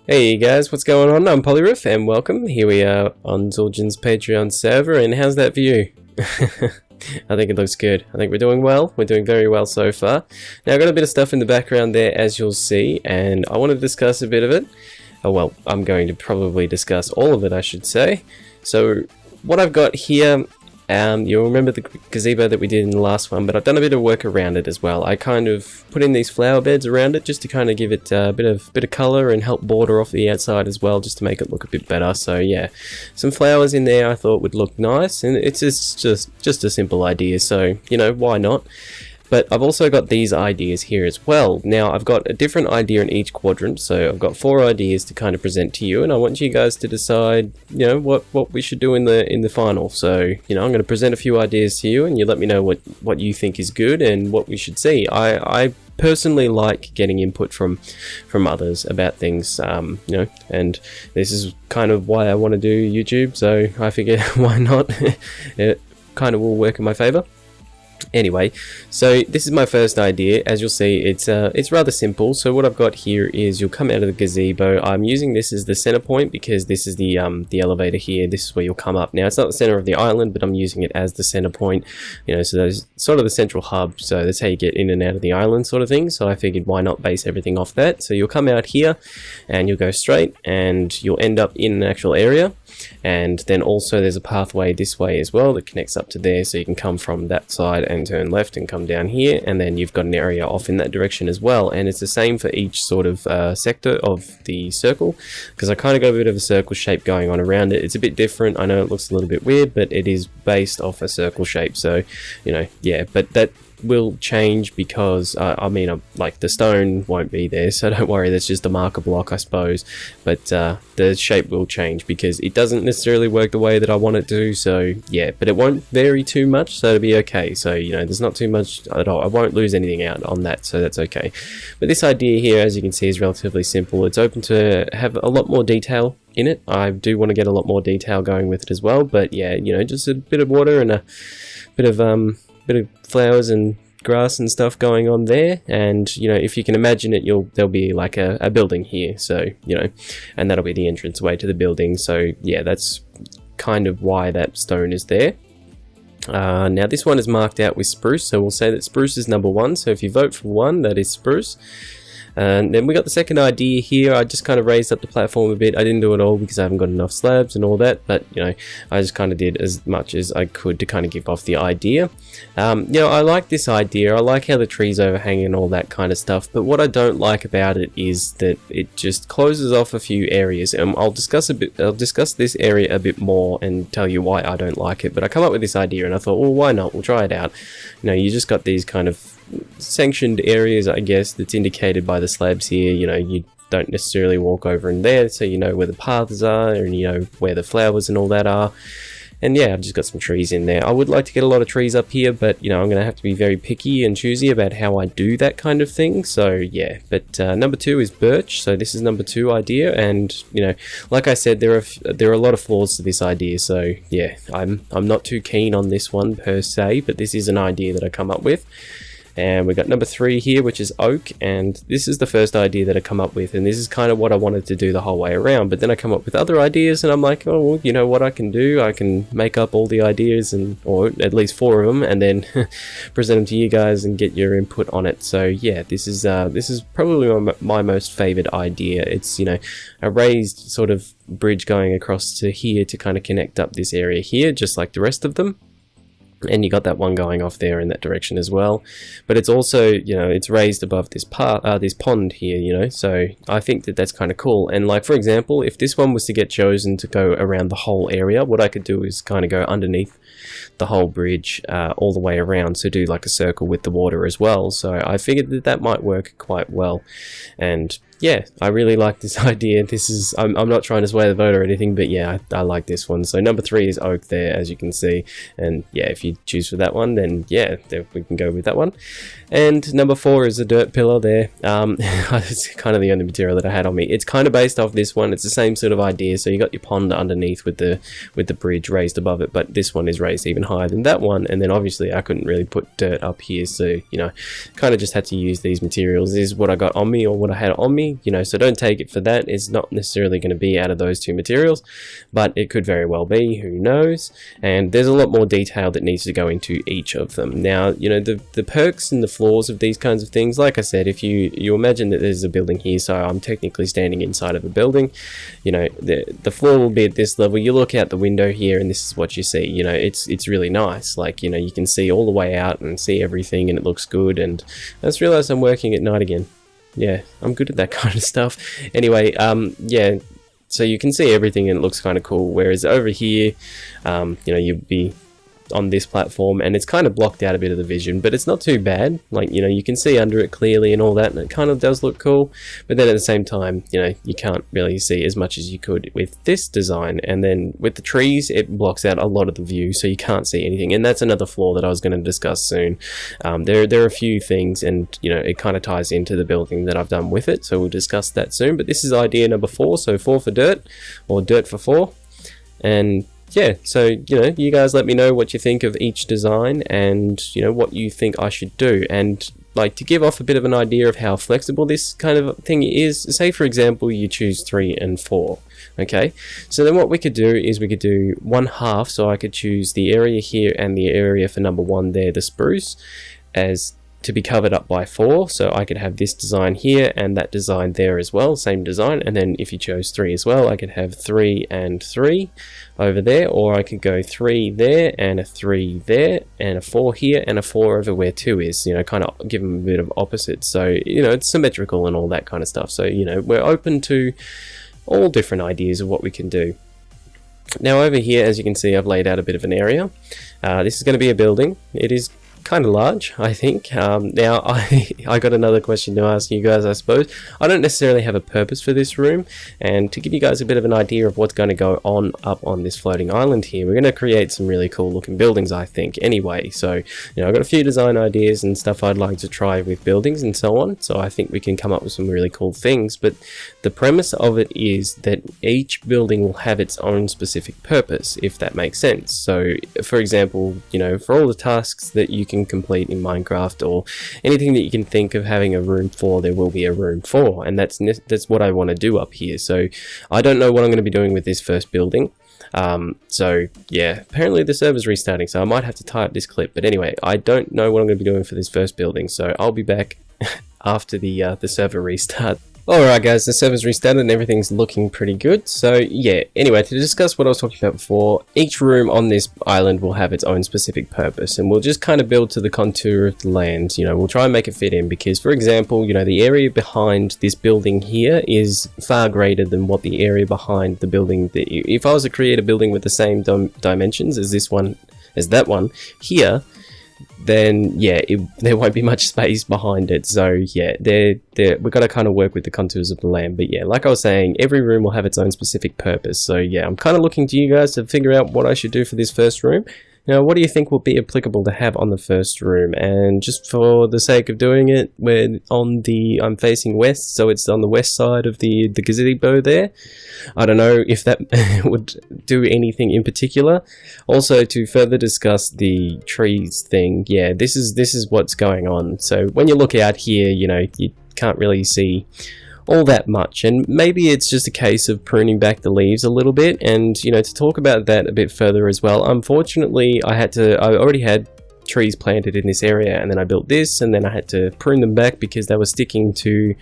Hey guys, what's going on? I'm Polyriff and welcome. Here we are on Zueljin's Patreon server, and how's that view? I think it looks good. I think we're doing well. We're doing very well so far. Now I've got a bit of stuff in the background there, as you'll see, and I want to discuss a bit of it. Oh well, I'm going to probably discuss all of it, I should say. So what I've got here, you'll remember the gazebo that we did in the last one, but I've done a bit of work around it as well. I kind of put in these flower beds around it just to kind of give it a bit of color and help border off the outside as well, just to make it look a bit better. So yeah, some flowers in there I thought would look nice, and it's just a simple idea, so you know, why not? But I've also got these ideas here as well. Now I've got a different idea in each quadrant, so I've got 4 ideas to kind of present to you, and I want you guys to decide, you know, what we should do in the final. So, you know, I'm going to present a few ideas to you, and you let me know what you think is good and what we should see. I personally like getting input from others about things, you know, and this is kind of why I want to do YouTube. So I figure why not? It kind of will work in my favor. Anyway, so this is my first idea. As you'll see, it's rather simple. So what I've got here is you'll come out of the gazebo. I'm using this as the center point because this is the elevator here. This is where you'll come up. Now it's not the center of the island, but I'm using it as the center point. You know, so there's sort of the central hub. So that's how you get in and out of the island, sort of thing. So I figured why not base everything off that. So you'll come out here, and you'll go straight, and you'll end up in an actual area. And then also there's a pathway this way as well that connects up to there, so you can come from that side and turn left and come down here, and then you've got an area off in that direction as well. And it's the same for each sort of sector of the circle, because I kind of got a bit of a circle shape going on around it. It's a bit different. I know it looks a little bit weird, but it is based off a circle shape. So, you know, yeah, but that will change because I mean, like, the stone won't be there, so don't worry, that's just a marker block, I suppose. But the shape will change because it doesn't necessarily work the way that I want it to. So yeah, but it won't vary too much, so it'll be okay. So, you know, there's not too much at all. I won't lose anything out on that, so that's okay. But this idea here, as you can see, is relatively simple. It's open to have a lot more detail in it. I do want to get a lot more detail going with it as well, but yeah, you know, just a bit of water and a bit of flowers and grass and stuff going on there. And you know, if you can imagine it, there'll be like a building here, so you know, and that'll be the entrance way to the building. So yeah, that's kind of why that stone is there. Now this one is marked out with spruce, so we'll say that spruce is number 1. So if you vote for 1, that is spruce. And then we got the second idea here. I just kind of raised up the platform a bit. I didn't do it all because I haven't got enough slabs and all that, but you know, I just kind of did as much as I could to kind of give off the idea. You know, I like this idea. I like how the trees overhang and all that kind of stuff, but what I don't like about it is that it just closes off a few areas, and I'll discuss this area a bit more and tell you why I don't like it. But I come up with this idea and I thought, well, why not? We'll try it out. You know, you just got these kind of sanctioned areas, I guess, that's indicated by the slabs here. You know, you don't necessarily walk over in there, so you know where the paths are, and you know where the flowers and all that are. And yeah, I've just got some trees in there. I would like to get a lot of trees up here, but you know, I'm going to have to be very picky and choosy about how I do that kind of thing. So yeah, but number 2 is birch. So this is number 2 idea, and you know, like I said, there are a lot of flaws to this idea. So yeah, I'm not too keen on this one per se, but this is an idea that I come up with. And we got number 3 here, which is oak, and this is the first idea that I come up with, and this is kind of what I wanted to do the whole way around. But then I come up with other ideas, and I'm like, oh, well, you know what I can do? I can make up all the ideas, or at least 4 of them, and then present them to you guys and get your input on it. So yeah, this is probably my most favored idea. It's, you know, a raised sort of bridge going across to here to kind of connect up this area here, just like the rest of them. And you got that one going off there in that direction as well, but it's also, you know, it's raised above this this pond here, you know, so I think that that's kind of cool. And like, for example, if this one was to get chosen to go around the whole area, what I could do is kind of go underneath the whole bridge all the way around, so do like a circle with the water as well. So I figured that that might work quite well. And yeah, I really like this idea. This is, I'm not trying to sway the vote or anything, but yeah, I like this one. So number 3 is oak there, as you can see. And yeah, if you choose for that one, then yeah, we can go with that one. And number 4 is a dirt pillar there. It's kind of the only material that I had on me. It's kind of based off this one. It's the same sort of idea. So you got your pond underneath with the bridge raised above it, but this one is raised even higher than that one. And then obviously I couldn't really put dirt up here, so you know, kind of just had to use these materials. This is what I got on me, or what I had on me. me, you know, so don't take it for that. It's not necessarily going to be out of those two materials, but it could very well be, who knows. And there's a lot more detail that needs to go into each of them. Now, you know, the perks and the flaws of these kinds of things, like I said, if you imagine that there's a building here, so I'm technically standing inside of a building, you know, the floor will be at this level. You look out the window here and this is what you see. You know, it's really nice. Like, you know, you can see all the way out and see everything, and it looks good. And I just realized I'm working at night again. Yeah, I'm good at that kind of stuff. Anyway, yeah, so you can see everything and it looks kind of cool. Whereas over here, you know, you'd be on this platform and it's kind of blocked out a bit of the vision, but it's not too bad. Like, you know, you can see under it clearly and all that, and it kind of does look cool. But then at the same time, you know, you can't really see as much as you could with this design. And then with the trees, it blocks out a lot of the view, so you can't see anything. And that's another flaw that I was going to discuss soon. There are a few things, and you know, it kind of ties into the building that I've done with it, so we'll discuss that soon. But this is idea number 4, so 4 for dirt, or dirt for 4. And yeah, so, you know, you guys let me know what you think of each design, and, you know, what you think I should do. And, like, to give off a bit of an idea of how flexible this kind of thing is, say, for example, you choose 3 and 4, okay? So then what we could do is we could do 1/2, so I could choose the area here and the area for number 1 there, the spruce, as to be covered up by 4, so I could have this design here and that design there as well, same design. And then if you chose 3 as well, I could have 3 and 3 over there, or I could go 3 there and a 3 there and a 4 here and a 4 over where 2 is, you know, kind of give them a bit of opposite. So, you know, it's symmetrical and all that kind of stuff. So, you know, we're open to all different ideas of what we can do. Now over here, as you can see, I've laid out a bit of an area. This is going to be a building. It is kind of large, I think. Now I got another question to ask you guys, I suppose. I don't necessarily have a purpose for this room, and to give you guys a bit of an idea of what's going to go on up on this floating island here, we're going to create some really cool looking buildings, I think, anyway. So, you know, I've got a few design ideas and stuff I'd like to try with buildings and so on, so I think we can come up with some really cool things. But the premise of it is that each building will have its own specific purpose, if that makes sense. So, for example, you know, for all the tasks that you can complete in Minecraft, or anything that you can think of having a room for, there will be a room for, and that's what I want to do up here. So I don't know what I'm going to be doing with this first building. So yeah, apparently the server's restarting, so I might have to tie up this clip. But anyway, I don't know what I'm going to be doing for this first building, so I'll be back after the server restart. Alright guys, the server's restarted and everything's looking pretty good. So yeah, anyway, to discuss what I was talking about before, each room on this island will have its own specific purpose, and we'll just kind of build to the contour of the land. You know, we'll try and make it fit in, because for example, you know, the area behind this building here is far greater than what the area behind the building that if I was to create a building with the same dimensions as this one, as that one here, then yeah, there won't be much space behind it. So yeah, we've got to kind of work with the contours of the land. But yeah, like I was saying, every room will have its own specific purpose. So yeah, I'm kind of looking to you guys to figure out what I should do for this first room. Now, what do you think will be applicable to have on the first room? And just for the sake of doing it, I'm facing west, so it's on the west side of the gazebo there. I don't know if that would do anything in particular. Also, to further discuss the trees thing, yeah, this is what's going on. So when you look out here, you know, you can't really see all that much, and maybe it's just a case of pruning back the leaves a little bit. And you know, to talk about that a bit further as well, unfortunately I already had trees planted in this area, and then I built this, and then I had to prune them back because they were sticking to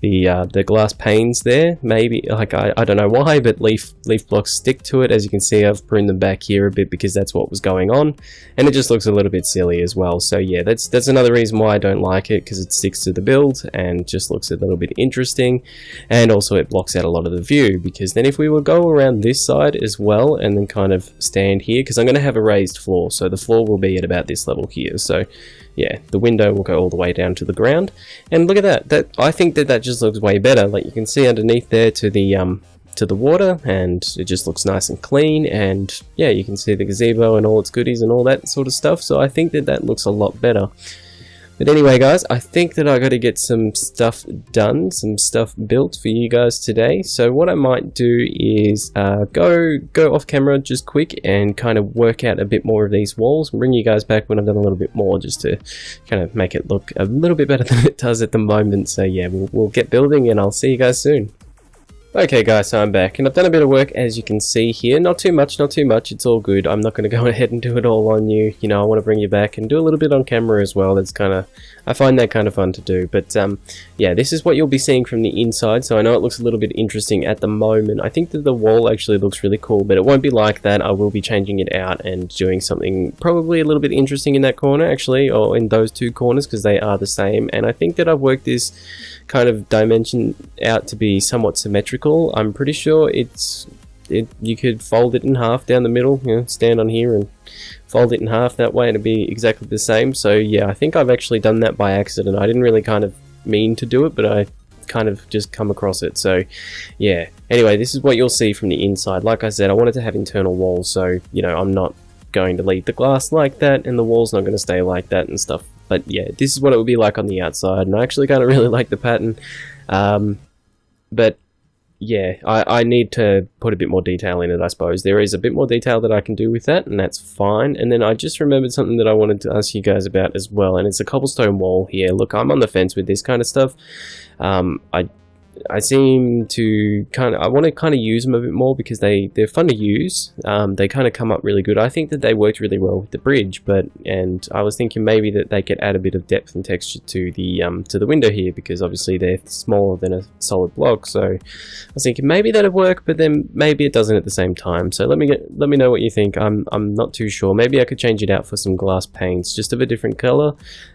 the glass panes there. Maybe, like, I don't know why, but leaf blocks stick to it. As you can see, I've pruned them back here a bit because that's what was going on, and it just looks a little bit silly as well. So yeah, that's another reason why I don't like it, because it sticks to the build and just looks a little bit interesting, and also it blocks out a lot of the view. Because then if we will go around this side as well and then kind of stand here, because I'm going to have a raised floor, so the floor will be at about this level here. So yeah, the window will go all the way down to the ground, and look at that. I think that just looks way better. Like, you can see underneath there to the water, and it just looks nice and clean. And yeah, you can see the gazebo and all its goodies and all that sort of stuff. So I think that looks a lot better. But anyway guys, I think that I got to get some stuff done, some stuff built for you guys today. So what I might do is go off camera just quick and kind of work out a bit more of these walls and bring you guys back when I've done a little bit more, just to kind of make it look a little bit better than it does at the moment. So yeah, we'll get building and I'll see you guys soon. Okay guys, so I'm back and I've done a bit of work, as you can see here. Not too much, it's all good. I'm not going to go ahead and do it all on you. You know, I want to bring you back and do a little bit on camera as well. That's kind of, I find that kind of fun to do. But yeah, this is what you'll be seeing from the inside. So I know it looks a little bit interesting at the moment. I think that the wall actually looks really cool, but it won't be like that. I will be changing it out and doing something probably a little bit interesting in that corner actually, or in those two corners, because they are the same. And I think that I've worked this kind of dimension out to be somewhat symmetrical. I'm pretty sure you could fold it in half down the middle, you know, stand on here and fold it in half that way and it'd be exactly the same. So yeah, I think I've actually done that by accident. I didn't really kind of mean to do it, but I kind of just come across it. So yeah, anyway, this is what you'll see from the inside. Like I said, I wanted to have internal walls, so you know, I'm not going to leave the glass like that and the wall's not going to stay like that and stuff. But yeah, this is what it would be like on the outside, and I actually kind of really like the pattern. But yeah, I need to put a bit more detail in it, I suppose. There is a bit more detail that I can do with that, and that's fine. And then I just remembered something that I wanted to ask you guys about as well, and it's a cobblestone wall here. Look, I'm on the fence with this kind of stuff. I seem to I want to kind of use them a bit more because they're fun to use. They kind of come up really good. I think that they worked really well with the bridge, and I was thinking maybe that they could add a bit of depth and texture to the window here, because obviously they're smaller than a solid block. So I was thinking maybe that'd work, but then maybe it doesn't at the same time. So let me know what you think. I'm not too sure. Maybe I could change it out for some glass paints, just of a different color.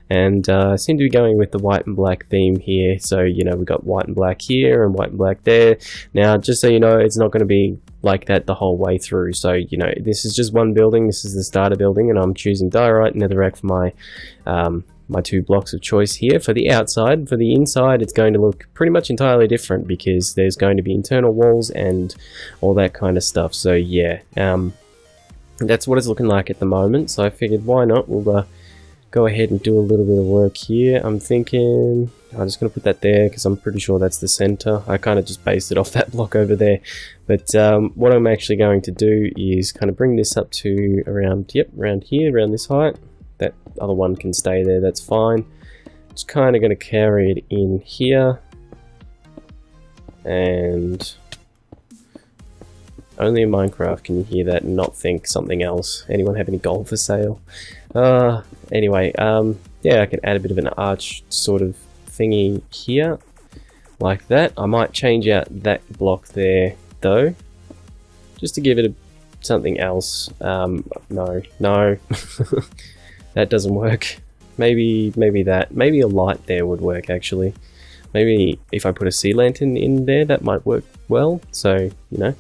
And I seem to be going with the white and black theme here. So, you know, we've got white and black here and white and black there. Now, just so you know, it's not going to be like that the whole way through. So, you know, this is just one building. This is the starter building, and I'm choosing diorite and netherrack for my my two blocks of choice here for the outside. For the inside, it's going to look pretty much entirely different, because there's going to be internal walls and all that kind of stuff. So, yeah, that's what it's looking like at the moment. So I figured, why not? We'll go ahead and do a little bit of work here. I'm thinking I'm just going to put that there because I'm pretty sure that's the center. I kind of just based it off that block over there. But what I'm actually going to do is kind of bring this up to around here, around this height. That other one can stay there, that's fine. Just kind of going to carry it in here. And only in Minecraft can you hear that and not think something else. Anyone have any gold for sale? Anyway, yeah, I can add a bit of an arch sort of thingy here, like that. I might change out that block there, though, just to give it something else. No, that doesn't work. Maybe a light there would work, actually. Maybe if I put a sea lantern in there, that might work well. So, you know,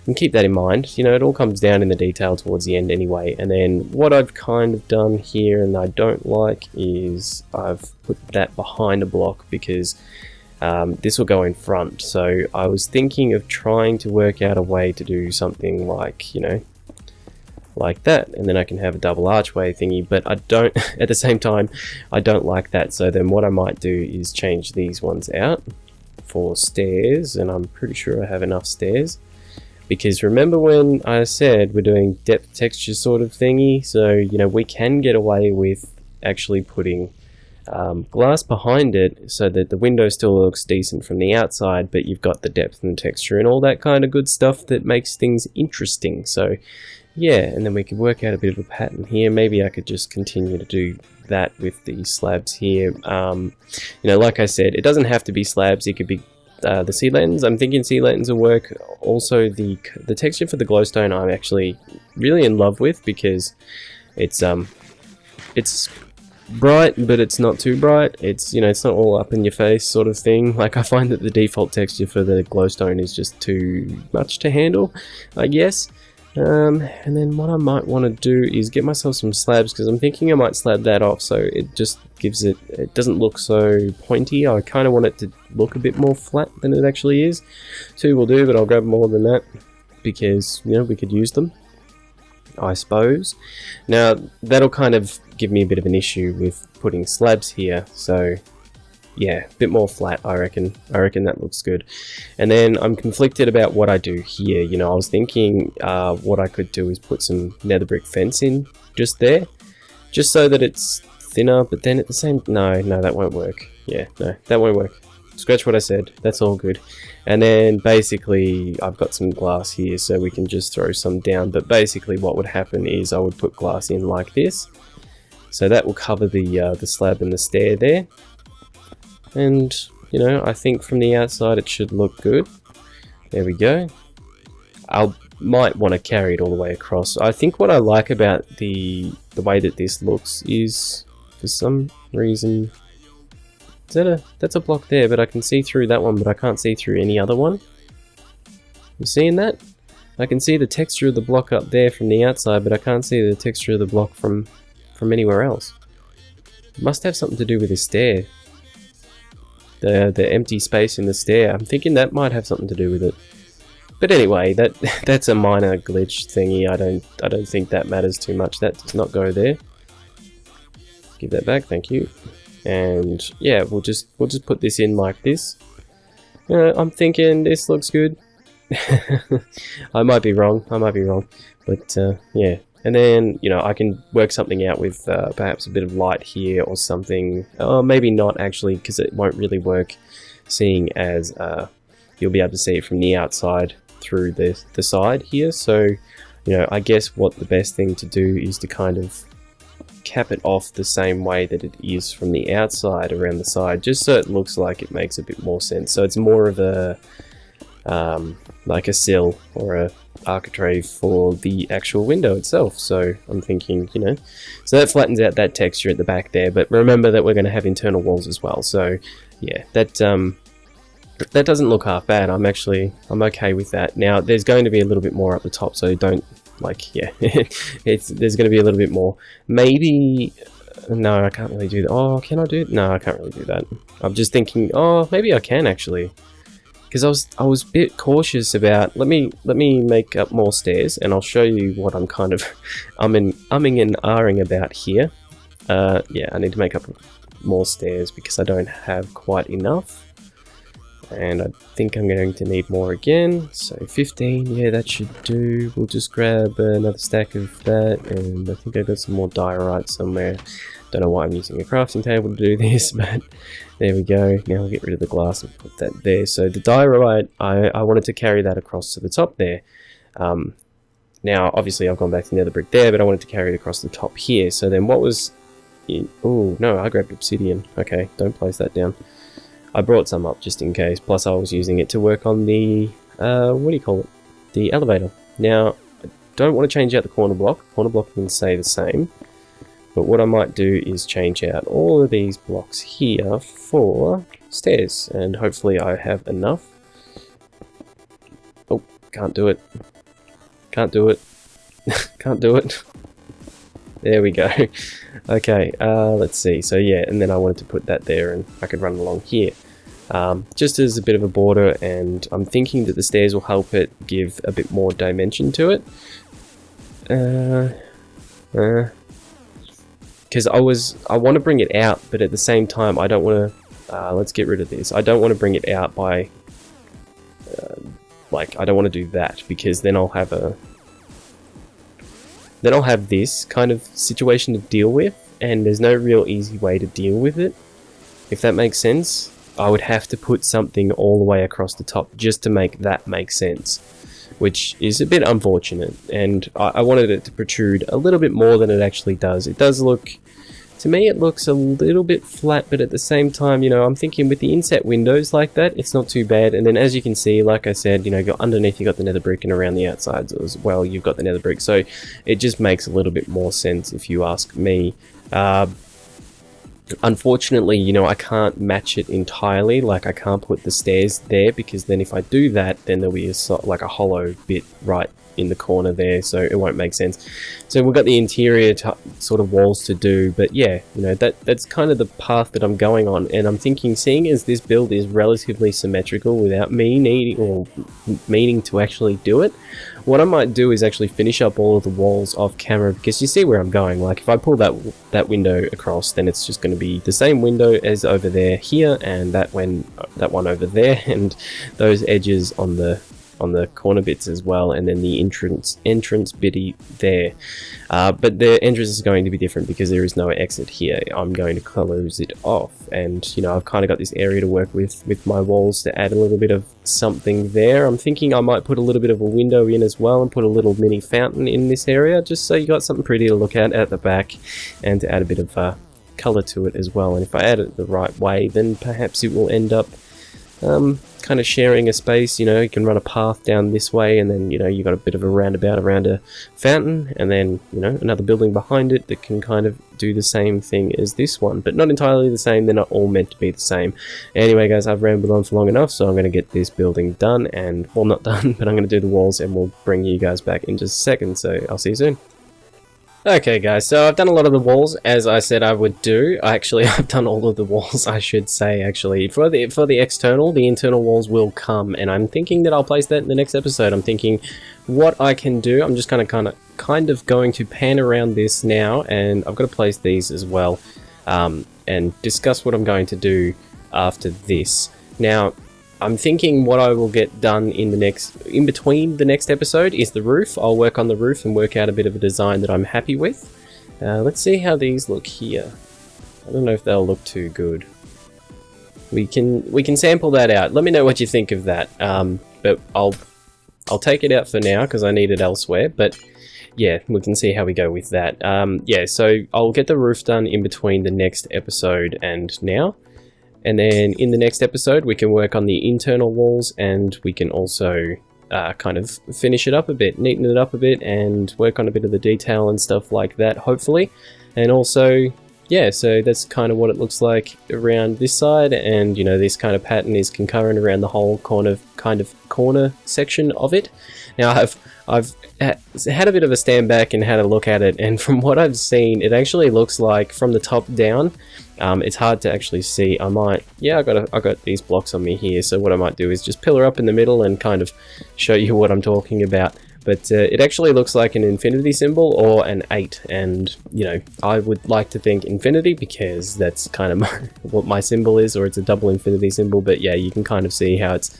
and keep that in mind. You know, it all comes down in the detail towards the end anyway. And then what I've kind of done here, and I don't like, is I've put that behind a block, because this will go in front. So I was thinking of trying to work out a way to do something like, you know, like that, and then I can have a double archway thingy. But I don't, at the same time, I don't like that. So then what I might do is change these ones out for stairs, and I'm pretty sure I have enough stairs, because remember when I said we're doing depth texture sort of thingy. So, you know, we can get away with actually putting glass behind it so that the window still looks decent from the outside, but you've got the depth and texture and all that kind of good stuff that makes things interesting. So yeah, and then we could work out a bit of a pattern here. Maybe I could just continue to do that with the slabs here. You know, like I said, it doesn't have to be slabs. It could be the sea lanterns. I'm thinking sea lanterns will work. Also, the texture for the glowstone I'm actually really in love with, because it's bright, but it's not too bright. It's, you know, it's not all up in your face sort of thing. Like, I find that the default texture for the glowstone is just too much to handle, I guess. And then what I might want to do is get myself some slabs, because I'm thinking I might slab that off so it just gives it doesn't look so pointy. I kind of want it to look a bit more flat than it actually is. Two will do, but I'll grab more than that because, you know, we could use them. I suppose. Now that'll kind of give me a bit of an issue with putting slabs here, so yeah, a bit more flat, I reckon. I reckon that looks good. And then I'm conflicted about what I do here. You know, I was thinking what I could do is put some nether brick fence in just there, just so that it's thinner, but then at the same... No, that won't work. Yeah, no, that won't work. Scratch what I said, that's all good. And then basically I've got some glass here so we can just throw some down, but basically what would happen is I would put glass in like this. So that will cover the slab and the stair there. And, you know, I think from the outside it should look good. There we go. I might want to carry it all the way across. I think what I like about the way that this looks is, for some reason, that's a block there, but I can see through that one, but I can't see through any other one. You seeing that? I can see the texture of the block up there from the outside, but I can't see the texture of the block from anywhere else. It must have something to do with the stair. The empty space in the stair. I'm thinking that might have something to do with it. But anyway, that's a minor glitch thingy. I don't think that matters too much. That does not go there. Give that back, thank you. And yeah, we'll just put this in like this. I'm thinking this looks good. I might be wrong, but yeah. And then, you know, I can work something out with perhaps a bit of light here or something. Maybe not actually, because it won't really work, seeing as you'll be able to see it from the outside through the side here. So, you know, I guess what the best thing to do is to kind of cap it off the same way that it is from the outside around the side, just so it looks like it makes a bit more sense. So it's more of a like a sill or a architrave for the actual window itself. So I'm thinking, you know, so that flattens out that texture at the back there, but remember that we're going to have internal walls as well. So yeah, that doesn't look half bad. I'm okay with that. Now there's going to be a little bit more up the top, so don't, like, yeah, there's going to be a little bit more. Maybe, no, I can't really do that. Oh, can I do it? No, I can't really do that. I'm just thinking, oh, maybe I can actually. Because I was a bit cautious about, let me make up more stairs, and I'll show you what I'm kind of umming and ahhing about here. Yeah, I need to make up more stairs because I don't have quite enough, and I think I'm going to need more again. So 15, yeah, that should do. We'll just grab another stack of that, and I think I got some more diorite somewhere. Don't know why I'm using a crafting table to do this, but there we go. Now I'll get rid of the glass and put that there. So the diorite, I wanted to carry that across to the top there. Now, obviously, I've gone back to the nether brick there, but I wanted to carry it across the top here. So then what was in... Oh, no, I grabbed obsidian. Okay, don't place that down. I brought some up just in case. Plus, I was using it to work on the... what do you call it? The elevator. Now, I don't want to change out the corner block. Corner block can stay the same. But what I might do is change out all of these blocks here for stairs, and hopefully I have enough. Oh, can't do it. Can't do it. Can't do it. There we go. Okay, let's see. So yeah, and then I wanted to put that there, and I could run along here. Just as a bit of a border, and I'm thinking that the stairs will help it give a bit more dimension to it. Because I want to bring it out, but at the same time I don't want to, let's get rid of this. I don't want to bring it out by, like, I don't want to do that, because then I'll have this kind of situation to deal with, and there's no real easy way to deal with it, if that makes sense. I would have to put something all the way across the top just to make that make sense, which is a bit unfortunate, and I wanted it to protrude a little bit more than it actually does. It does look, to me it looks a little bit flat, but at the same time, you know, I'm thinking with the inset windows like that, it's not too bad. And then as you can see, like I said, you know, underneath you got the nether brick, and around the outsides as well you've got the nether brick, so it just makes a little bit more sense if you ask me. Unfortunately, you know, I can't match it entirely. Like, I can't put the stairs there, because then if I do that, then there'll be like a hollow bit right in the corner there, so it won't make sense. So we've got the interior sort of walls to do, but yeah, you know, that's kind of the path that I'm going on. And I'm thinking, seeing as this build is relatively symmetrical without me needing or meaning to actually do it, what I might do is actually finish up all of the walls off camera, because you see where I'm going. Like if I pull that window across, then it's just going to be the same window as over there here, and that one over there, and those edges on the corner bits as well, and then the entrance bitty there. But the entrance is going to be different because there is no exit here. I'm going to close it off, and you know, I've kind of got this area to work with my walls to add a little bit of something there. I'm thinking I might put a little bit of a window in as well and put a little mini fountain in this area, just so you got something pretty to look at the back, and to add a bit of color to it as well. And if I add it the right way, then perhaps it will end up kind of sharing a space. You know, you can run a path down this way, and then, you know, you got a bit of a roundabout around a fountain, and then, you know, another building behind it that can kind of do the same thing as this one, but not entirely the same. They're not all meant to be the same. Anyway guys, I've rambled on for long enough, so I'm going to get this building done, and, well, not done, but I'm going to do the walls, and we'll bring you guys back in just a second, so I'll see you soon. Okay guys, so I've done a lot of the walls, as I said I would do. Actually, I've done all of the walls, I should say, actually. For the external, the internal walls will come, and I'm thinking that I'll place that in the next episode. I'm thinking what I can do. I'm just kind of going to pan around this now, and I've got to place these as well, and discuss what I'm going to do after this. Now, I'm thinking what I will get done in between the next episode is the roof. I'll work on the roof and work out a bit of a design that I'm happy with. Let's see how these look here. I don't know if they'll look too good. We can sample that out. Let me know what you think of that. But I'll take it out for now because I need it elsewhere. But yeah, we can see how we go with that. Yeah, so I'll get the roof done in between the next episode and now. And then in the next episode, we can work on the internal walls, and we can also kind of finish it up a bit, neaten it up a bit, and work on a bit of the detail and stuff like that, hopefully. And also, yeah, so that's kind of what it looks like around this side, and you know, this kind of pattern is concurrent around the whole corner section of it. Now, I've had a bit of a stand back and had a look at it, and from what I've seen, it actually looks like from the top down. It's hard to actually see. I got these blocks on me here, so what I might do is just pillar up in the middle and kind of show you what I'm talking about. But it actually looks like an infinity symbol or an 8, and you know, I would like to think infinity because that's kind of what my symbol is, or it's a double infinity symbol. But yeah, you can kind of see how it's,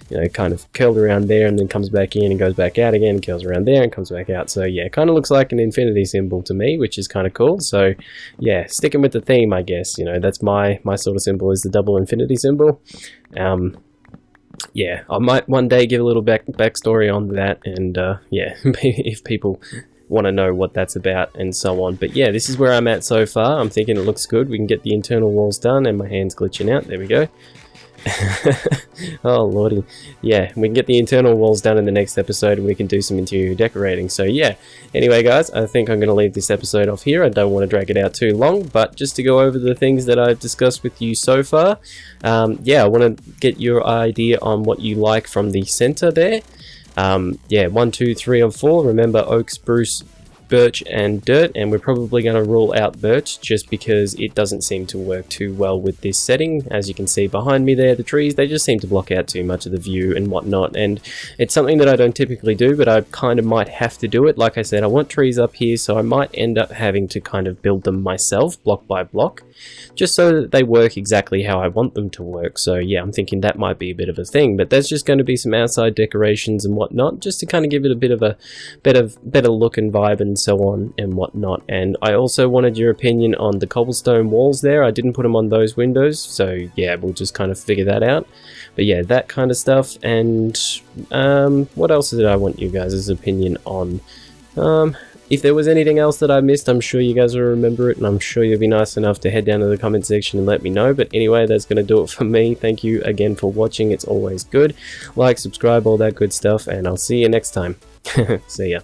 you know, kind of curled around there and then comes back in and goes back out again, curls around there and comes back out. So yeah, kind of looks like an infinity symbol to me, which is kind of cool. So yeah, sticking with the theme, I guess, you know, that's my sort of symbol, is the double infinity symbol. Yeah, I might one day give a little backstory on that, and yeah, if people want to know what that's about and so on. But yeah, this is where I'm at so far. I'm thinking it looks good. We can get the internal walls done, and my hand's glitching out. There we go. Oh lordy, yeah, we can get the internal walls done in the next episode, and we can do some interior decorating. So yeah, anyway guys, I think I'm going to leave this episode off here. I don't want to drag it out too long, but just to go over the things that I've discussed with you so far. Yeah, I want to get your idea on what you like from the center there. Yeah, 1, 2, 3 and 4, remember oak, spruce, birch and dirt, and we're probably going to rule out birch just because it doesn't seem to work too well with this setting. As you can see behind me there, the trees, they just seem to block out too much of the view and whatnot, and it's something that I don't typically do, but I kind of might have to do it. Like I said, I want trees up here, so I might end up having to kind of build them myself block by block, just so that they work exactly how I want them to work. So yeah, I'm thinking that might be a bit of a thing, but there's just going to be some outside decorations and whatnot, just to kind of give it a bit of a better look and vibe and so on and whatnot. And I also wanted your opinion on the cobblestone walls there. I didn't put them on those windows, so yeah, we'll just kind of figure that out. But yeah, that kind of stuff. And what else did I want you guys' opinion on? If there was anything else that I missed, I'm sure you guys will remember it, and I'm sure you'll be nice enough to head down to the comment section and let me know. But anyway, that's going to do it for me. Thank you again for watching. It's always good. Like, subscribe, all that good stuff, and I'll see you next time. See ya.